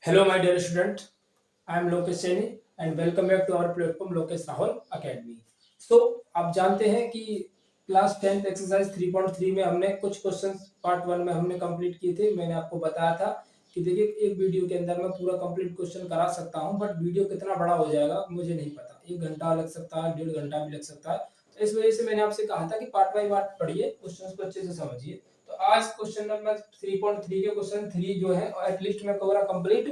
Hello, my dear student. I am Lokesh Saini and welcome back to our platform Lokesh Rahul Academy. So, आप जानते हैं कि class 10th exercise 3.3 में हमने कुछ क्वेश्चन पार्ट 1 में हमने कंप्लीट किए थे। मैंने आपको बताया था कि देखिए एक वीडियो के अंदर मैं पूरा कंप्लीट क्वेश्चन करा सकता हूं, बट वीडियो कितना बड़ा हो जाएगा मुझे नहीं पता। 1 घंटा लग सकता है, 1.5 घंटा भी लग सकता है। तो इस वजह से मैंने आपसे कहा था कि पार्ट बाय पार्ट पढ़िए, क्वेश्चन को अच्छे से समझिए। तो आज क्वेश्चन नंबर 3.3 के क्वेश्चन 3 जो है एटलीस्ट मैं पूरा कंप्लीट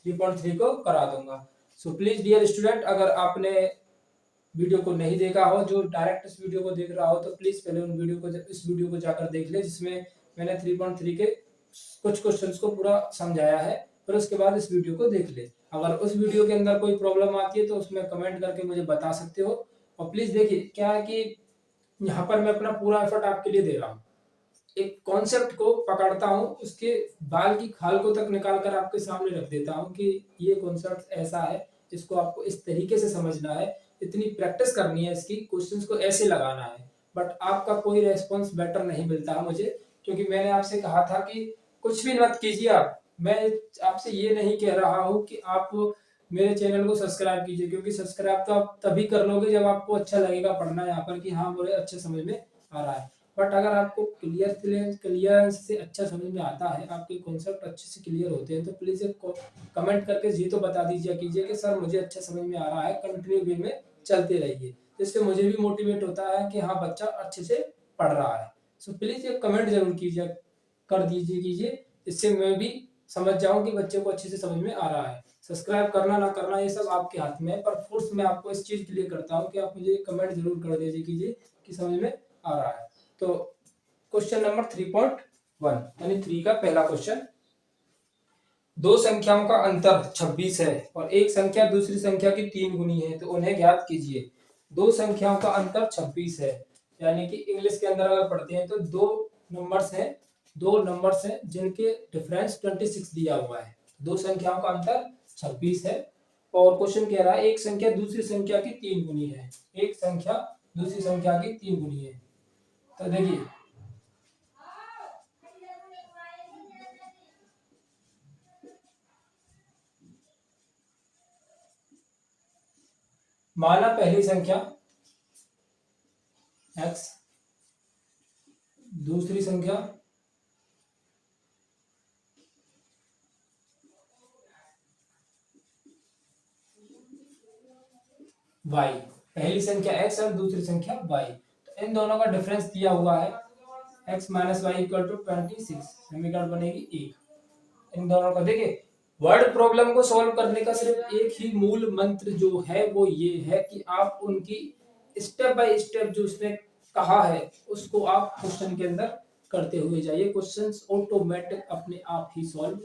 3.3 को करा दूंगा। सो प्लीज डियर स्टूडेंट, अगर आपने वीडियो को नहीं देखा हो, जो डायरेक्ट इस वीडियो को देख रहा हो, तो प्लीज पहले इस वीडियो को जाकर देख ले, जिसमें मैंने 3.3 के कुछ क्वेश्चंस को पूरा समझाया है। फिर उसके बाद इस वीडियो को देख ले। अगर उस वीडियो के अंदर कोई प्रॉब्लम आती है तो उसमें कमेंट करके मुझे बता सकते हो। और प्लीज देखिए क्या है कि यहाँ पर मैं अपना पूरा एफर्ट आपके लिए दे रहा हूँ। एक कॉन्सेप्ट को पकड़ता हूँ, उसके बाल की खाल को तक निकाल कर आपके सामने रख देता हूँ कि ये कॉन्सेप्ट ऐसा है, इसको आपको इस तरीके से समझना है, इतनी प्रैक्टिस करनी है, इसकी क्वेश्चंस को ऐसे लगाना है। बट आपका कोई रेस्पॉन्स बेटर नहीं मिलता है मुझे, क्योंकि मैंने आपसे कहा था कि कुछ भी मत कीजिए आप। मैं आपसे ये नहीं कह रहा हूँ कि आप मेरे चैनल को सब्सक्राइब कीजिए, क्योंकि सब्सक्राइब तो आप तभी कर लोगे जब आपको अच्छा लगेगा पढ़ना यहाँ पर कि हाँ मुझे अच्छे समझ में आ रहा है। बट अगर आपको क्लियर से अच्छा समझ में आता है, आपके कॉन्सेप्ट अच्छे से क्लियर होते हैं, तो प्लीज एक कमेंट करके जी तो बता दीजिए कीजिए कि सर मुझे अच्छा समझ में आ रहा है, कंटिन्यू वे में चलते रहिए। इससे मुझे भी मोटिवेट होता है कि हाँ बच्चा अच्छे से पढ़ रहा है। सो प्लीज एक कमेंट जरूर कीजिए, कर दीजिए कीजिए, इससे मैं भी समझ जाऊं कि बच्चे को अच्छे से समझ में आ रहा है। सब्सक्राइब करना ना करना ये सब आपके हाथ में है, पर फोर्स मैं आपको इस चीज के लिए करता हूँ कि आप मुझे कमेंट जरूर कर दीजिए कीजिए कि समझ में आ रहा है। तो क्वेश्चन नंबर 3.1 यानी 3 का पहला क्वेश्चन, दो संख्याओं का अंतर 26 है और एक संख्या दूसरी संख्या की 3 गुनी है, तो उन्हें ज्ञात कीजिए। दो संख्याओं का अंतर 26 है, यानी कि इंग्लिश के अंदर अगर पढ़ते हैं तो दो नंबर्स हैं जिनके डिफरेंस 26 दिया हुआ है। दो संख्याओं का अंतर 26 है और क्वेश्चन कह रहा है एक संख्या दूसरी संख्या की 3 गुनी है। एक संख्या दूसरी संख्या की 3 गुनी है। तो देखिए माना पहली संख्या x, दूसरी संख्या y, पहली संख्या x और दूसरी संख्या y। तो इन दोनों का डिफरेंस दिया हुआ है x minus y equal to 26। समीकरण बनेगी एक। इन दोनों का देखिए, वर्ड प्रॉब्लम को सॉल्व करने का सिर्फ एक ही मूल मंत्र जो है वो ये है कि आप उनकी स्टेप बाय स्टेप जो उसने कहा है उसको आप क्वेश्चन के अंदर करते हुए जाइए। क्वेश्चंस ऑटोमेटिक अपने आप ही सॉल्व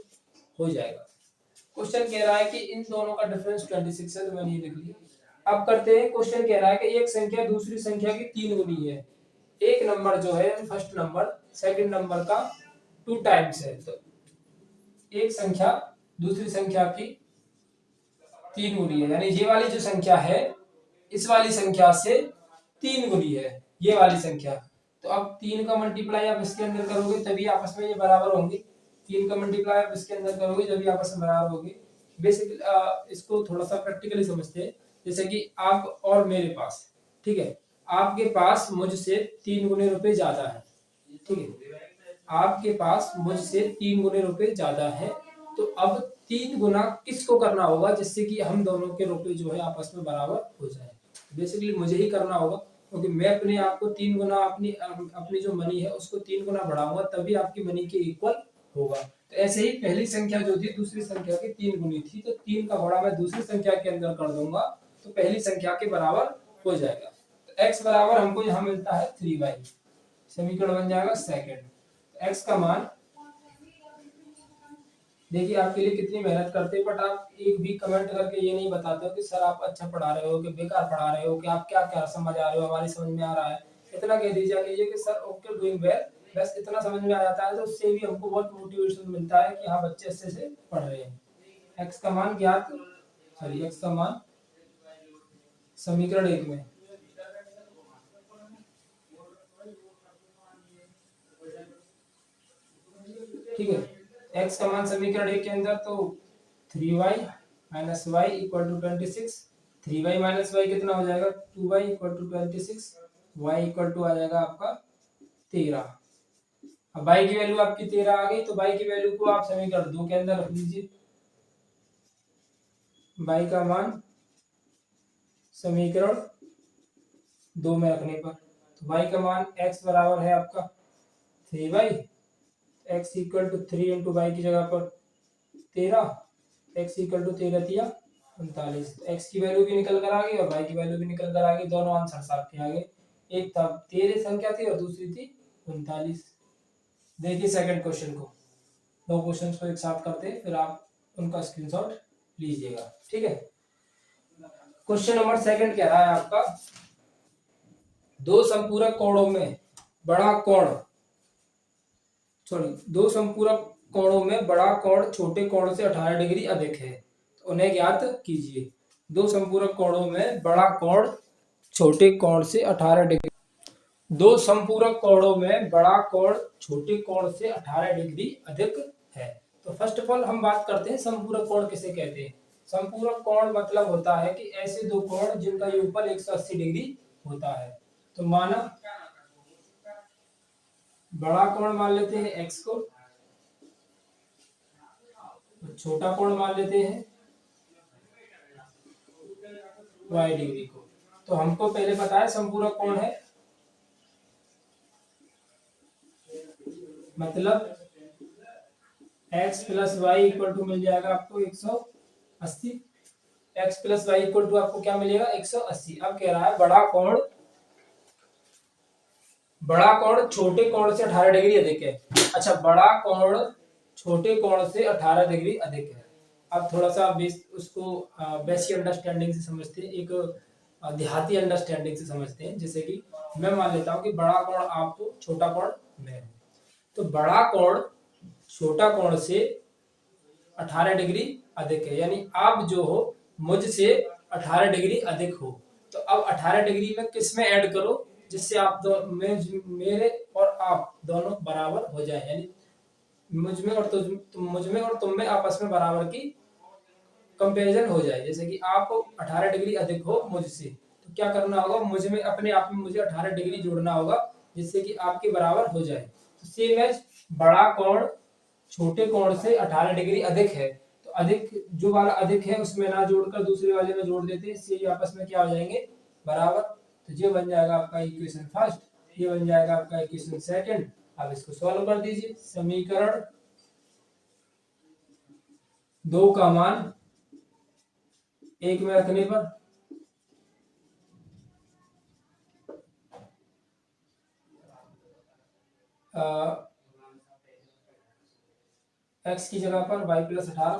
हो जाएगा। क्वेश्चन कह रहा है कि इन दोनों का डिफरेंस 26 है, तो मैंने ये लिख लिया। अब करते हैं, क्वेश्चन कह रहा है कि एक संख्या दूसरी संख्या की 3 गुनी है। एक नंबर जो है फर्स्ट नंबर सेकंड नंबर का 2 टाइम्स है। तो एक संख्या दूसरी संख्या की 3 गुनी है, यानी ये वाली जो संख्या है इस वाली संख्या से 3 गुनी है ये वाली संख्या। तो अब 3 का मल्टीप्लाई आप इसके अंदर करोगे तभी आपस में ये बराबर होंगे। 3 का मल्टीप्लाई आप इसके अंदर करोगे जब आपस में बराबर होंगे। बेसिकली इसको थोड़ा सा प्रैक्टिकली समझते हैं। जैसे कि आप और मेरे पास, ठीक है, आपके पास मुझसे 3 गुने रुपए ज्यादा है, ठीक है, आपके पास मुझसे 3 गुने रुपए ज्यादा है। तो अब 3 गुना किसको करना होगा जिससे कि हम दोनों के रुपए जो है आपस में बराबर हो जाए। बेसिकली मुझे ही करना होगा, क्योंकि मैं अपने आप को 3 गुना अपनी अपनी जो मनी है उसको 3 गुना बढ़ाऊंगा तभी आपकी मनी के इक्वल होगा। तो ऐसे ही पहली संख्या जो थी दूसरी संख्या की 3 गुनी थी, तो 3 का गुणा मैं दूसरी संख्या के अंदर कर दूंगा तो पहली संख्या के बराबर हो जाएगा। तो x बराबर हमको यहाँ मिलता है 3y। समीकरण बन जाएगा सेकंड। x का मान देखिए आपके लिए कितनी मेहनत करते हैं, बट आप एक भी कमेंट करके ये नहीं बताते हो कि सर आप अच्छा पढ़ा रहे हो कि बेकार पढ़ा रहे हो, कि आप क्या क्या समझ आ रहे हो, हमारी समझ में आ रहा है। इतना कह दीजिए कीजिए कि सर ओके डूइंग वेल, बस इतना समझ में आ जाता है तो उससे भी हमको बहुत मोटिवेशन मिलता है कि हाँ बच्चे अच्छे से पढ़ रहे हैं। एक्स का मान ज्ञात, सॉरी एक्स का मान समीकरण एक में, ठीक है, एक्स का मान समीकरण एक के अंदर तो 3y minus y equal to 26। 3y minus y कितना हो जाएगा, 2y equal to 26। y equal to आ जाएगा आपका 13। अब y की वैल्यू आपकी 13 आ गई, तो y की वैल्यू को आप समीकरण 2 के अंदर रख लीजिए। y का मान समीकरण 2 में रखने पर, तो y का मान x बराबर है आपका 3y, x equal to 3 into y की जगह पर 13, x इक्वल टू 13 तिया 39। x की वैल्यू भी निकल कर आ गई और y की वैल्यू भी निकल कर आ गई, दोनों आंसर साफ के आ गए। एक था 13 संख्या थी और दूसरी थी 39। देखिए सेकंड क्वेश्चन को, दो क्वेश्चंस को एक साथ करते हैं, फिर आप उनका स्क्रीनशॉट लीजिएगा, ठीक है। क्वेश्चन नंबर सेकंड कह रहा है आपका, दो संपूरक कोणों में बड़ा कोण, दो संपूरक कोणों में बड़ा कोण छोटे कोण से 18 डिग्री अधिक है, तो उन्हें ज्ञात कीजिए। दो संपूरक कोणों में बड़ा कोण छोटे कोण से 18 डिग्री, दो संपूरक कोणों में बड़ा कोण छोटे कोण से 18 डिग्री अधिक है। तो फर्स्ट ऑफ ऑल हम बात करते हैं संपूरक कोण किसे कहते हैं। संपूरक कोण मतलब होता है कि ऐसे दो कोण जिनका योगफल 180 डिग्री होता है। तो माना बड़ा कोण मान लेते हैं x को, छोटा कोण मान लेते हैं y डिग्री को। तो हमको पहले पता है संपूरक कोण है, मतलब x plus y equal to मिल जाएगा आपको 180। x plus y equal to आपको क्या मिलेगा, 180। अब कह रहा है बड़ा कोण छोटे कोण से 18 डिग्री अधिक है। अच्छा, बड़ा कोण छोटे कोण से 18 डिग्री अधिक है। अब थोड़ा सा उसको बेसिक अंडरस्टैंडिंग से समझते हैं, एक देहाती अंडरस्टैंडिंग से समझते हैं। जैसे कि मैं मान लेता हूँ कि बड़ा कोण आप तो छोटा कोण मैं, तो बड़ा कोण छोटा कोण से 18 डिग्री अधिक है, यानी आप जो हो मुझसे 18 डिग्री अधिक हो। तो अब 18 डिग्री में किस में ऐड करो जिससे आप दो मेरे और आप दोनों बराबर हो जाए, यानी मुझ में और मुझ में और तुम में आपस में बराबर की कंपैरिजन हो जाए। जैसे कि आप 18 डिग्री अधिक हो मुझसे, तो क्या करना होगा, मुझ में अपने आप में मुझे 18 डिग्री जोड़ना होगा जिससे कि आपके बराबर हो जाए। तो सेम एज बड़ा कोण छोटे कोण से 18 डिग्री अधिक है, तो अधिक जो वाला अधिक है उसमें ना जोड़कर दूसरे वाले में जोड़ देते हैं, इससे ये आपस में क्या हो जाएंगे, बराबर। तो ये बन जाएगा आपका इक्वेशन फर्स्ट, ये बन जाएगा आपका इक्वेशन सेकंड। अब इसको सॉल्व कर दीजिए। समीकरण 2 का मान 1 में रखने पर x की जगह पर y plus 18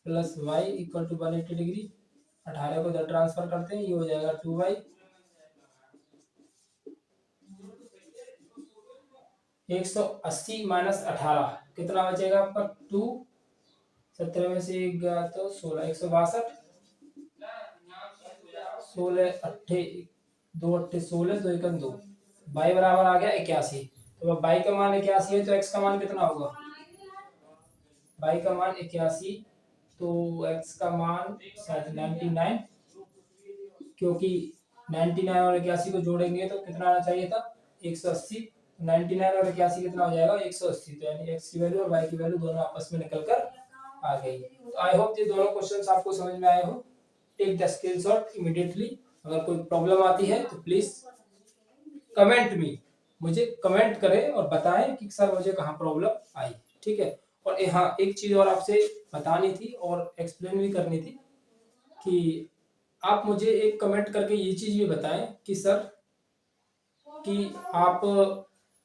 plus y equal to 180 degree, 18 को इधर ट्रांसफर करते हैं, ये हो जाएगा 2y। 180 माइनस 18 कितना बचेगा आपका 2, 17 में से 1 गया तो 16, 162, 16 अट्ठे 2 अट्ठे 16, 2 एकम 2, y बराबर आ गया 81। तो अब y का मान 81 है, तो x का मान कितना होगा, y का मान 81, तो x का मान शायद 99, क्योंकि 99 और 81 को जोड़ेंगे तो कितना आना चाहिए था 180। 99 और 81 कितना हो जाएगा 180, तो यानी x की वैल्यू और y की वैल्यू दोनों आपस में निकल कर आ गई। तो आई होप ये दोनों क्वेश्चंस आपको समझ में आए हो। Take the screenshot immediately. अगर कोई प्रॉब्लम आती है तो प्लीज कमेंट में मुझे कमेंट करें और बताएं कि सर मुझे कहाँ प्रॉब्लम आई, ठीक है। और हाँ, एक चीज और आपसे बतानी थी और एक्सप्लेन भी करनी थी कि आप मुझे एक कमेंट करके ये चीज भी बताएं कि सर कि आप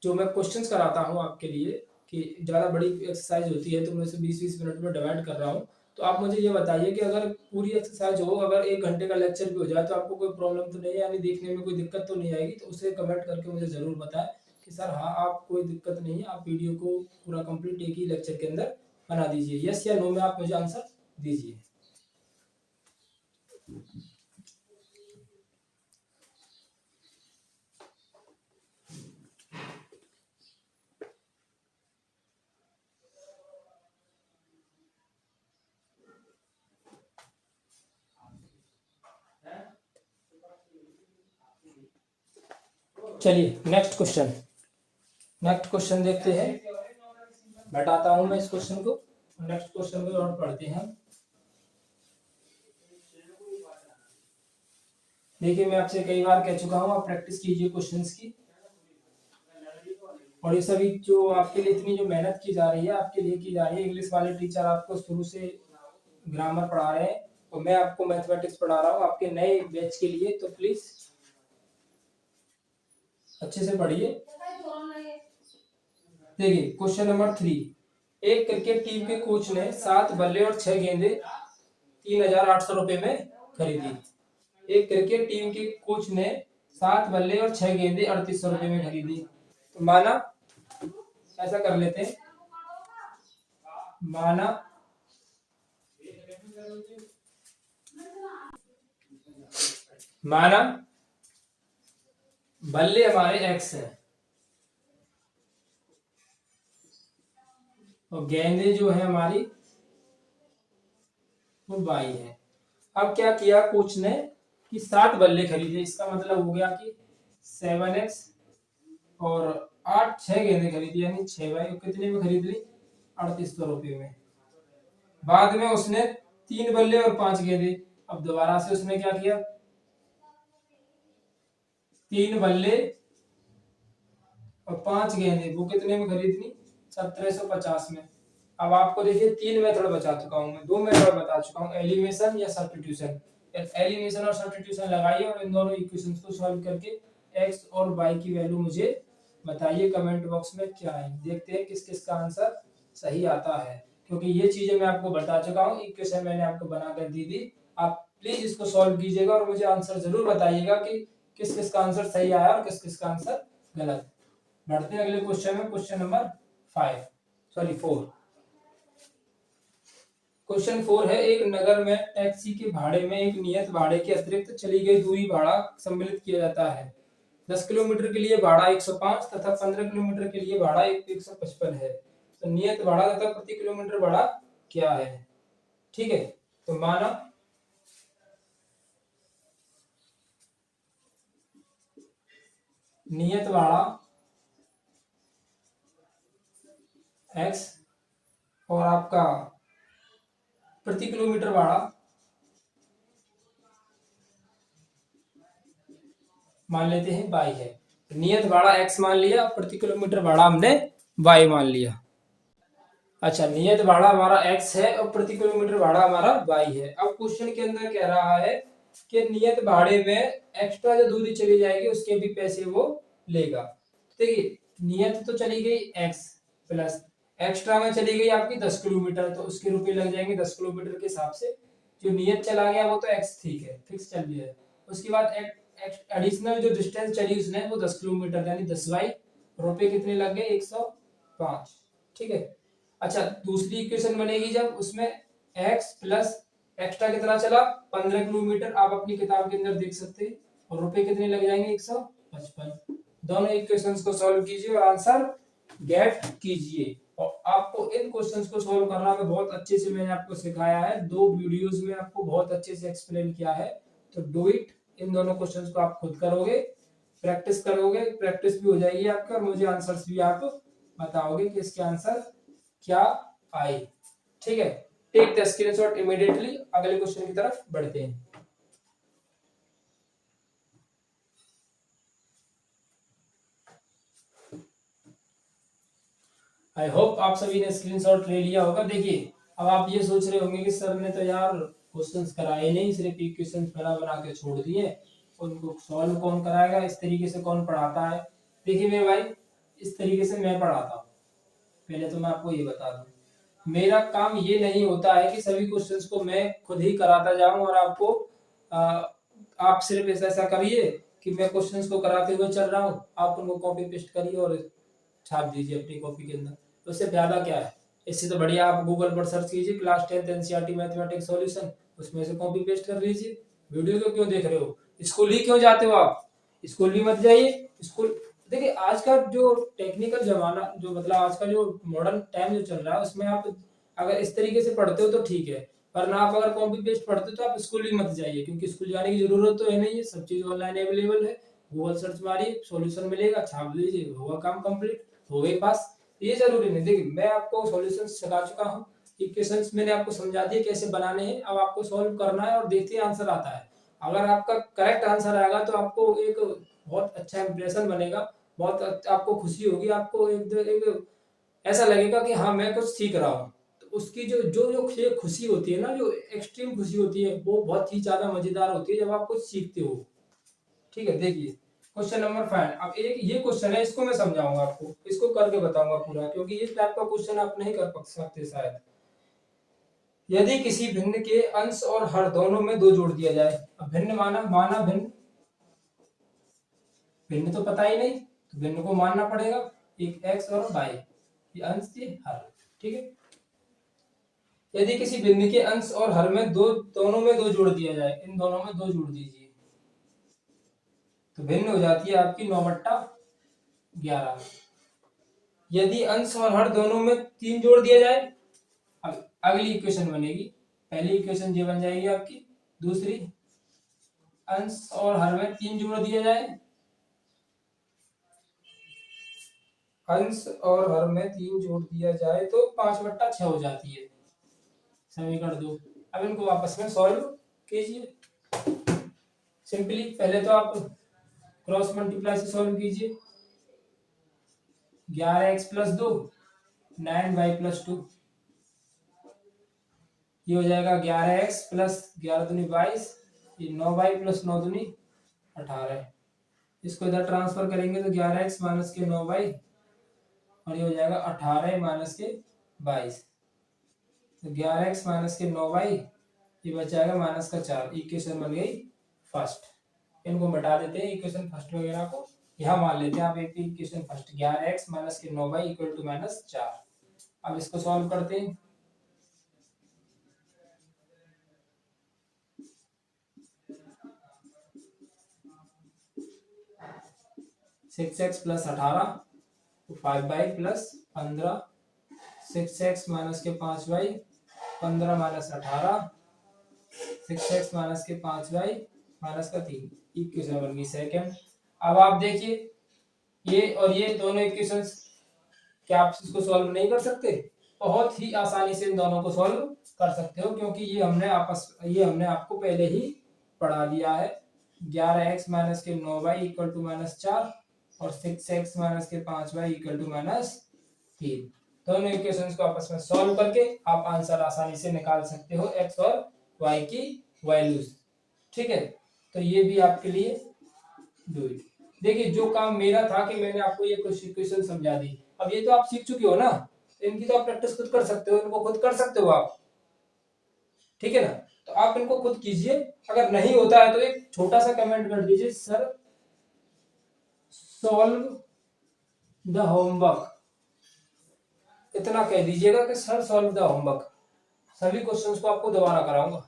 जो मैं क्वेश्चंस कराता हूँ आपके लिए कि ज़्यादा बड़ी एक्सरसाइज होती है तो मैं इसे 20-20 मिनट में डिवाइड कर रहा हूँ, तो आप मुझे ये बताइए कि अगर पूरी एक्सरसाइज हो, अगर 1 घंटे का लेक्चर भी हो जाए तो आपको कोई प्रॉब्लम तो नहीं है, यानी देखने में कोई दिक्कत तो नहीं आएगी। तो उसे कमेंट करके मुझे ज़रूर बताएं कि सर हाँ, आप कोई दिक्कत नहीं है, आप वीडियो को पूरा कंप्लीट एक ही लेक्चर के अंदर बना दीजिए। यस या नो में आप मुझे आंसर दीजिए। चलिए नेक्स्ट क्वेश्चन देखते हैं। बताता हूं मैं इस क्वेश्चन को, नेक्स्ट क्वेश्चन को और पढ़ते हैं। देखिए मैं आपसे कई बार कह चुका हूं, आप प्रैक्टिस कीजिए क्वेश्चंस की, और ये सभी जो आपके लिए इतनी जो मेहनत की जा रही है, आपके लिए की जा रही है। इंग्लिश वाले टीचर आपको शुरू से ग्रामर पढ़ा रहे हैं और मैं आपको मैथमेटिक्स पढ़ा रहा हूँ आपके नए बैच के लिए, तो प्लीज अच्छे से पढ़िए। देखिए क्वेश्चन नंबर 3, एक क्रिकेट टीम के कोच ने 7 बल्ले और 6 गेंदे 3,800 रुपए में खरीदी। एक क्रिकेट टीम के कोच ने 7 बल्ले और 6 गेंदे 3,800 रुपए में खरीदी। तो माना, ऐसा कर लेते हैं, माना बल्ले हमारे x है और गेंदे जो है हमारी वो y है। अब क्या किया कोच ने कि 7 बल्ले खरीदे, इसका मतलब हो गया कि 7x और 6 गेंदे खरीदी, यानी 6y कितने में खरीद ली, 3,800 रुपये में। बाद में उसने 3 बल्ले और 5 गेंदे, अब दोबारा से उसने क्या किया, 3 बल्ले और 5 गेंदे, वो कितने में खरीदनी, 1750 में। अब आपको देखिए 3 मेथड बता चुका हूं मैं, 2 मेथड बता चुका हूं, एलिमिनेशन या सब्स्टिट्यूशन। एलिमिनेशन और सब्स्टिट्यूशन लगाइए और इन दोनों इक्वेशंस को सॉल्व करके x और y की वैल्यू मुझे बताइए कमेंट बॉक्स में क्या है। देखते हैं किस किस का आंसर सही आता है, क्योंकि ये चीजें मैं आपको बता चुका हूँ, इक्वेशन मैंने आपको बनाकर दी थी। आप प्लीज इसको सॉल्व कीजिएगा और मुझे आंसर जरूर बताइएगा कि किस किस का आंसर सही आया और किस किस का आंसर गलत। बढ़ते हैं अगले क्वेश्चन में, क्वेश्चन नंबर 4। क्वेश्चन 4 है, एक नगर में टैक्सी के भाड़े में एक नियत भाड़े के अतिरिक्त चली गई दूरी भाड़ा सम्मिलित किया जाता है। 10 किलोमीटर के लिए भाड़ा 105 तथा 15 किलोमीटर के लिए भाड़ा 155 है। तो नियत भाड़ा तथा प्रति किलोमीटर भाड़ा क्या है? ठीक है, तो माना नियत भाड़ा x और आपका प्रति किलोमीटर भाड़ा मान लेते हैं y है। नियत भाड़ा x मान लिया, प्रति किलोमीटर भाड़ा हमने y मान लिया। अच्छा, नियत भाड़ा हमारा x है और प्रति किलोमीटर भाड़ा हमारा y है। अब क्वेश्चन के अंदर कह रहा है कि नियत भाड़े में एक्स्ट्रा जो दूरी चली जाएगी उसके भी पैसे वो लेगा। देखिए नियत तो चली गई x प्लस एक्स्ट्रा में चली गई आपकी 10 किलोमीटर, तो उसके रुपए लग जाएंगे 10 किलोमीटर के हिसाब से। जो नियत चला गया वो तो x ठीक है, फिक्स चल गया है। उसके बाद एडिशनल जो डिस्टेंस चली उसने वो 10 किलोमीटर, यानी 10y, रुपए कितने लग गए, 105। ठीक है। अच्छा, दूसरी इक्वेशन बनेगी जब उसमें x प्लस एक्स्ट्रा कितना चला, 15 किलोमीटर, आप अपनी किताब के अंदर देख सकते हैं, और रुपए कितने लग जाएंगे, 155। दोनों इक्वेशंस को सॉल्व कीजिए और आंसर गेट कीजिए। और आपको इन क्वेश्चंस को सॉल्व करना में बहुत अच्छे से मैंने आपको सिखाया है, 2 वीडियोस में आपको बहुत अच्छे से एक्सप्लेन किया है। तो डू इट, इन दोनों क्वेश्चंस को आप खुद करोगे, प्रैक्टिस करोगे, प्रैक्टिस भी हो जाएगी आपका, और मुझे आंसर्स भी आप बताओगे कि इसके आंसर क्या आए। ठीक है, टेक द स्क्रीनशॉट इमीडिएटली। अगले क्वेश्चन की तरफ बढ़ते हैं। आई होप आप सभी ने स्क्रीनशॉट ले लिया होगा। देखिए अब आप ये सोच रहे होंगे कि सर ने तो यार क्वेश्चंस कराए नहीं, सिर्फ इक्वेशंस बना बना के छोड़ दिए, उनको सॉल्व कौन कराएगा, इस तरीके से कौन पढ़ाता है। देखिए मेरे भाई, इस तरीके से मैं पढ़ाता हूँ, पहले तो मैं आपको ये बता दूं, मेरा काम ये नहीं होता है कि सभी क्वेश्चंस को मैं खुद ही कराता जाऊं और आपको आप सिर्फ ऐसा करिए कि मैं क्वेश्चंस को कराते हुए चल रहा हूं, आप उनको कॉपी पेस्ट करिए और छाप दीजिए अपनी कॉपी के अंदर। तो इससे फायदा क्या है? इससे तो बढ़िया आप गूगल पर सर्च कीजिए class 10th NCERT mathematics solution, उसमें से कॉपी पेस्ट कर लीजिए। वीडियो को क्यों देख रहे हो? स्कूल ही क्यों जाते हो आप? स्कूल भी मत जाइए। स्कूल देखिए आज का जो टेक्निकल जमाना, जो मतलब आज का जो मॉडर्न टाइम जो चल रहा है, उसमें आप अगर इस तरीके से पढ़ते हो तो ठीक है, वरना आप अगर कॉपी पेस्ट पढ़ते हो तो आप स्कूल भी मत जाइए, क्योंकि स्कूल जाने की जरूरत तो है नहीं है, सब चीज ऑनलाइन अवेलेबल है। गूगल सर्च मारिए, सॉल्यूशन मिलेगा, छाप लीजिए, होगा काम कंप्लीट, हो गई पास। ये जरूरी नहीं, देखिए मैं आपको सॉल्यूशन सिखा चुका हूँ, इक्वेशंस मैंने आपको समझा दिए कैसे बनाने हैं, अब आपको सॉल्व करना है और देखते आंसर आता है। अगर आपका करेक्ट आंसर आएगा तो आपको एक बहुत अच्छा इंप्रेशन बनेगा, बहुत आपको खुशी होगी, आपको एक ऐसा लगेगा कि हाँ मैं कुछ सीख रहा हूँ। तो उसकी जो जो जो ये खुशी होती है ना, जो एक्सट्रीम खुशी होती है, वो बहुत ही ज्यादा मजेदार होती है जब आप कुछ सीखते हो। ठीक है, देखिए क्वेश्चन नंबर 5। अब एक ये क्वेश्चन है, इसको मैं समझाऊंगा आपको, इसको करके बताऊंगा पूरा, क्योंकि इस टाइप का क्वेश्चन आप नहीं कर सकते शायद। यदि किसी भिन्न के अंश और हर दोनों में 2 जोड़ दिया जाए। अब भिन्न माना माना भिन्न, भिन्न तो पता ही नहीं, तो भिन्न को मानना पड़ेगा, एक x और y, ये अंश ये हर। ठीक है, यदि किसी भिन्न के अंश और हर में दोनों में 2 जोड़ दिया जाए, इन दोनों में 2 जोड़ दीजिए, तो भिन्न हो जाती है आपकी 9/11। यदि अंश और हर दोनों में 3 जोड़ दिया जाए, अब अगली इक्वेशन बनेगी, पहली इक्वेशन ये बन जाएगी आपकी, दूसरी अंश और हर में 3 जोड़ दिया जाए, अंश और हर में 3 जोड़ दिया जाए तो 5/6 हो जाती है, समीकरण 2। अब इनको आपस में सॉल्व कीजिए सिंपली। पहले तो आप क्रॉस मल्टीप्लाई से सॉल्व कीजिए, 11x + 2 9y + 2, ये हो जाएगा 11x + 11 दूनी 22, ये 9y + 9 दूनी 18। इसको इधर ट्रांसफर करेंगे तो 11x - के 9y, और ये हो जाएगा 18 - के 22, तो 11x - के 9y, ये बच जाएगा -4। इक्वेशन बन गई फर्स्ट। इनको मिटा देते हैं, इक्वेशन फर्स्ट वगैरह को यहाँ मान लेते हैं आप, एक इक्वेशन फर्स्ट 11x - के 9y = -4। अब इसको सॉल्व करते हैं, 6x + 18 तो 5y + 15, 6x - के 5y, 15 - 18, 6x - के 5y -3, इक्वेशन बन गई सेकंड। अब आप देखिए ये और ये दोनों इक्वेशंस, क्या आप इसको सॉल्व नहीं कर सकते? बहुत ही आसानी से इन दोनों को सॉल्व कर सकते हो, क्योंकि ये हमने आपको पहले ही पढ़ा दिया है। 11x - के 9y = -4 और 6x - के 5y = -3। दोनों इक्वेशंस को आपस में सॉल्व करके आप आंसर आसानी से निकाल सकते हो, x और y की वैल्यूज। ठीक है, तो ये भी आपके लिए डू इट। देखिए जो काम मेरा था कि मैंने आपको ये कुछ इक्वेशन समझा दी, अब ये तो आप सीख चुके हो ना, तो इनकी तो आप प्रैक्टिस खुद कर सकते हो, इनको खुद कर सकते हो आप। ठीक है ना, तो आप इनको खुद कीजिए। अगर नहीं होता है तो एक छोटा सा कमेंट कर दीजिए, सर सॉल्व द होमवर्क, इतना कह दीजिएगा कि सर सॉल्व द होमवर्क। सभी क्वेश्चंस को आपको दोबारा कराऊंगा,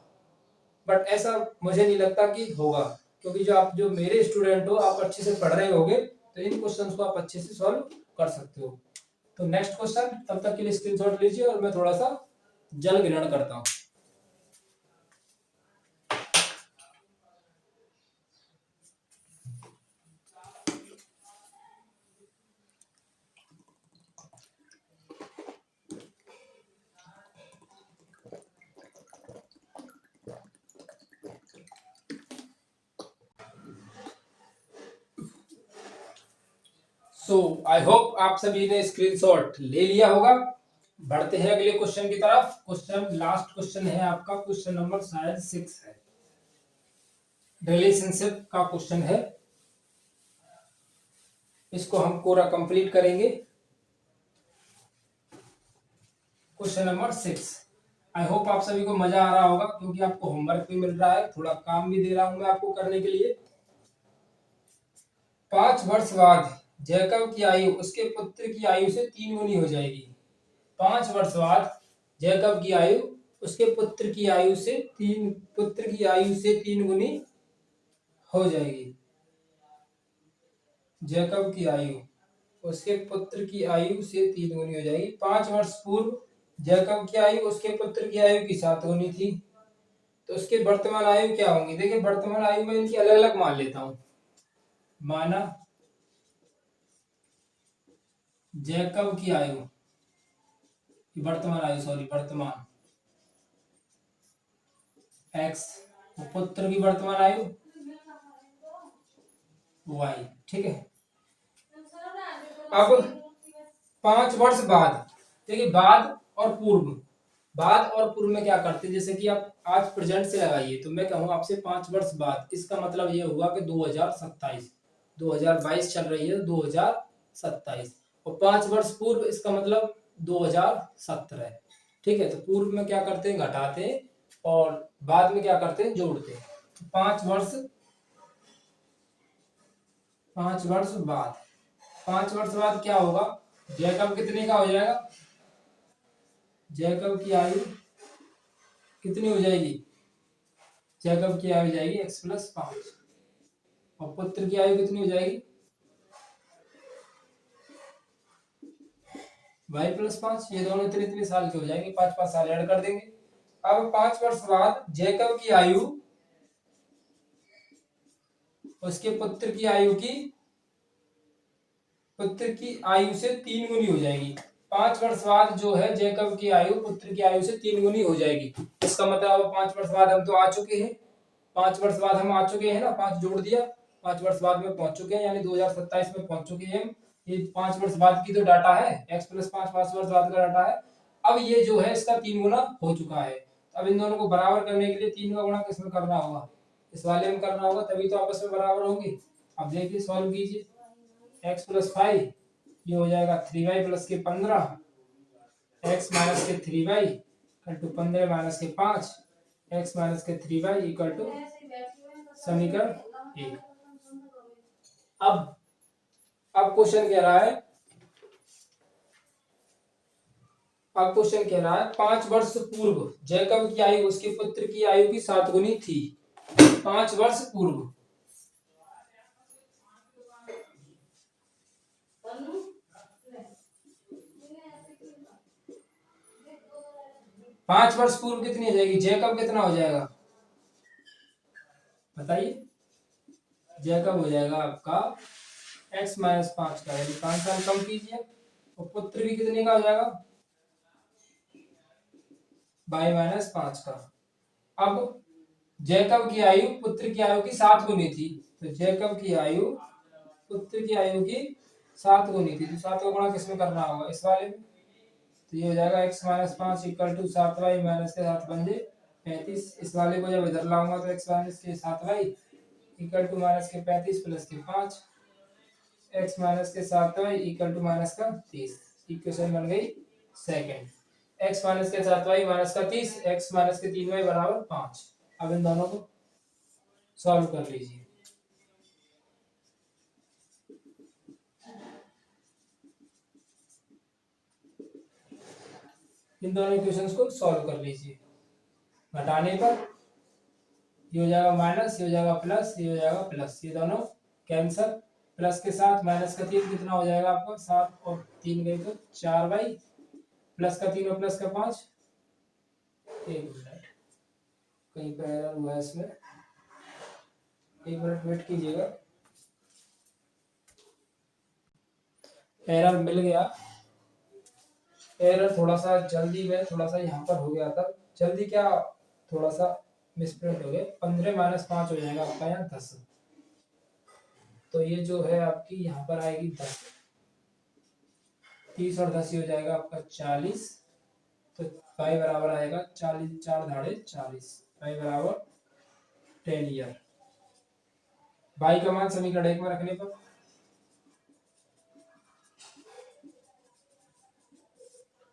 बट ऐसा मुझे नहीं लगता कि होगा, क्योंकि जो मेरे स्टूडेंट हो, आप अच्छे से पढ़ रहे होगे, तो इन क्वेश्चंस को आप अच्छे से सॉल्व कर सकते हो। तो नेक्स्ट क्वेश्चन, तब तक के लिए स्क्रीनशॉट लीजिए और मैं थोड़ा सा जल ग्रहण करता हूँ। सो आई होप आप सभी ने स्क्रीनशॉट ले लिया होगा। बढ़ते हैं अगले क्वेश्चन की तरफ। क्वेश्चन लास्ट क्वेश्चन है आपका, क्वेश्चन नंबर शायद 6 है, रिलेशनशिप का क्वेश्चन है। इसको हम पूरा कंप्लीट करेंगे। Question number 6। आई होप आप सभी को मजा आ रहा होगा, क्योंकि आपको होमवर्क भी मिल रहा है, थोड़ा काम भी दे रहा हूं मैं आपको करने के लिए। 5 वर्ष बाद जैकब की आयु उसके पुत्र की आयु से 3 गुनी हो जाएगी। 5 वर्ष बाद जैकब की आयु उसके पुत्र की आयु से 3 गुनी हो जाएगी। जैकब की आयु उसके पुत्र की आयु से 3 गुनी हो जाएगी। 5 वर्ष पूर्व जैकब की आयु उसके पुत्र की आयु की 7 गुनी थी, तो उसके वर्तमान आयु क्या होंगी? देखिए वर्तमान आयु में इनकी अलग अलग मान लेता हूँ। माना जैकब की आयु, वर्तमान आयु सॉरी वर्तमान x, पुत्र की वर्तमान आयु y। ठीक है। अब 5 वर्ष बाद, देखिए बाद और पूर्व, बाद और पूर्व में क्या करते हैं, जैसे कि आप आज प्रेजेंट से लगाइए तो मैं कहूँ आपसे 5 वर्ष बाद, इसका मतलब ये हुआ कि 2027, 2022 चल रही है 2027, और 5 वर्ष पूर्व इसका मतलब 2017। ठीक है, तो पूर्व में क्या करते हैं, घटाते हैं, और बाद में क्या करते हैं, जोड़ते हैं। 5 वर्ष, 5 वर्ष बाद, 5 वर्ष बाद क्या होगा, जैकब कितने का हो जाएगा, जैकब की आयु कितनी हो जाएगी, जैकब की आयु जाएगी x+5, और पुत्र की आयु कितनी हो जाएगी y+5। ये दोनों इतने इतने साल के हो जाएंगे, 5-5 साल ऐड कर देंगे। अब 5 वर्ष बाद जैकब की आयु उसके पुत्र की आयु से 3 गुनी हो जाएगी। 5 वर्ष बाद जो है जैकब की आयु पुत्र की आयु से 3 गुनी हो जाएगी। इसका मतलब 5 वर्ष बाद हम तो आ चुके हैं, 5 वर्ष बाद हम आ चुके हैं ना, 5 जोड़ दिया, 5 वर्ष बाद में पहुंच चुके हैं, यानी 2027 में पहुंच चुके हैं। ये 5 वर्ष बाद की तो डाटा है, x+5 5 वर्ष बाद का डाटा है। अब ये जो है इसका 3 गुना हो चुका है। अब इन दोनों को बराबर करने के लिए 3 का गुणा किसमें करना होगा, इस वाले में करना होगा, तभी तो आपस में बराबर होंगे। अब देखिए सॉल्व कीजिए, x+5 ये हो जाएगा 3y प्लस के 15, x माइनस के 3y इक्वल टू 15 माइनस के 5, x माइनस के 3y इक्वल टू समीकरण 1। अब क्वेश्चन कह रहा है, 5 वर्ष पूर्व जैकब की आयु उसके पुत्र की आयु की 7 गुनी थी। 5 वर्ष पूर्व, 5 वर्ष पूर्व कितनी हो जाएगी, जैकब कितना हो जाएगा बताइए, जैकब हो जाएगा आपका x-5 का, यानी 5 साल कम कीजिए, और पुत्र भी कितने का हो जाएगा y-5 का। अब जैकब की आयु पुत्र की आयु की 7 गुनी थी, तो जैकब की आयु पुत्र की आयु की 7 गुनी थी, तो 7 का गुणा किसमें करना होगा, इस वाले में। तो ये हो जाएगा x-5 equal to 7y minus के 7 बन 35। इस वाले को जब इधर लाऊंगा तो x माइनस के 7y इक्वल टू माइनस के 35 प्लस के 5, x माइनस के 7y इक्वल टू माइनस का 30। इक्वेशन बन गई सेकंड, x माइनस के 7y माइनस का 30, x माइनस के 3y बराबर 5। अब इन दोनों को सॉल्व कर लीजिए, इन दोनों इक्वेशंस को सॉल्व कर लीजिए। घटाने पर ये हो जाएगा माइनस, ये हो जाएगा प्लस, ये हो जाएगा प्लस, ये दोनों कैंसिल, प्लस के साथ माइनस का 3 कितना हो जाएगा आपका 7 और 3 गए तो 4y, प्लस का 3 और प्लस का 5, 1 मिनट कहीं पर एरर हुआ है इसमें, 1 मिनट वेट कीजिएगा, एरर मिल गया। एरर थोड़ा सा जल्दी में थोड़ा सा यहाँ पर हो गया था, जल्दी क्या थोड़ा सा मिसप्रिंट हो गया। 15-5 हो जाएगा आपका यहाँ 10, तो ये जो है आपकी यहाँ पर आएगी 10, 30 और 10 हो जाएगा आपका 40, तो y बराबर आएगा 40, 4 दाढ़े 40, y बराबर 10 ईयर। y का मान समीकरण 1 में रखने पर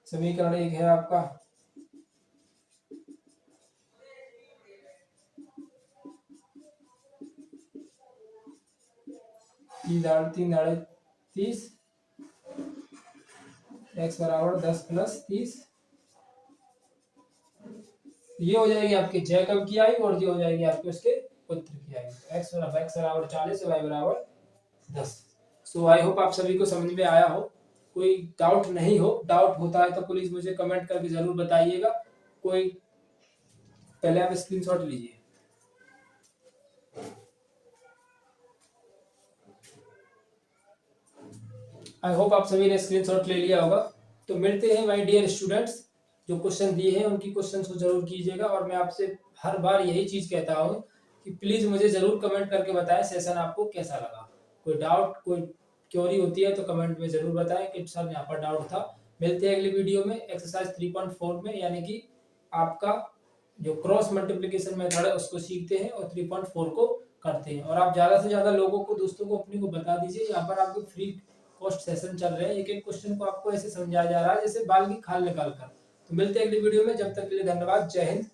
समीकरण 1 है आपका 3 दाढ़े 30, x बराबर 10 प्लस 30, ये हो जाएगी आपकी जैकब की आयु, और ये हो जाएगी आपके उसके पुत्र की आयु। x बराबर 40 y बराबर 10। सो आई होप आप सभी को समझ में आया हो, कोई डाउट नहीं हो, डाउट होता है तो प्लीज मुझे कमेंट करके जरूर बताइएगा। कोई पहले आप स्क्रीनशॉट लीजिए। आई होप आप सभी ने स्क्रीनशॉट ले लिया होगा। तो मिलते हैं माय डियर स्टूडेंट्स, जो क्वेश्चन दिए हैं उनकी क्वेश्चन को जरूर कीजिएगा। और मैं आपसे हर बार यही चीज कहता हूँ कि प्लीज मुझे जरूर कमेंट करके बताएं सेशन आपको कैसा लगा। कोई डाउट, कोई क्वेरी होती है तो कमेंट में जरूर बताएं कि सर यहाँ पर डाउट था। मिलते हैं अगली वीडियो में एक्सरसाइज 3.4 में, यानी कि आपका जो क्रॉस मल्टीप्लिकेशन मेथड है उसको सीखते हैं और 3.4 को करते हैं। और आप ज्यादा से ज्यादा लोगों को, दोस्तों को, अपने को बता दीजिए। यहाँ पर आपको फ्री कॉस्ट सेशन चल रहे हैं, एक एक क्वेश्चन को आपको ऐसे समझाया जा रहा है जैसे बाल की खाल निकाल कर। तो मिलते हैं अगली वीडियो में, जब तक के लिए धन्यवाद। जय हिंद,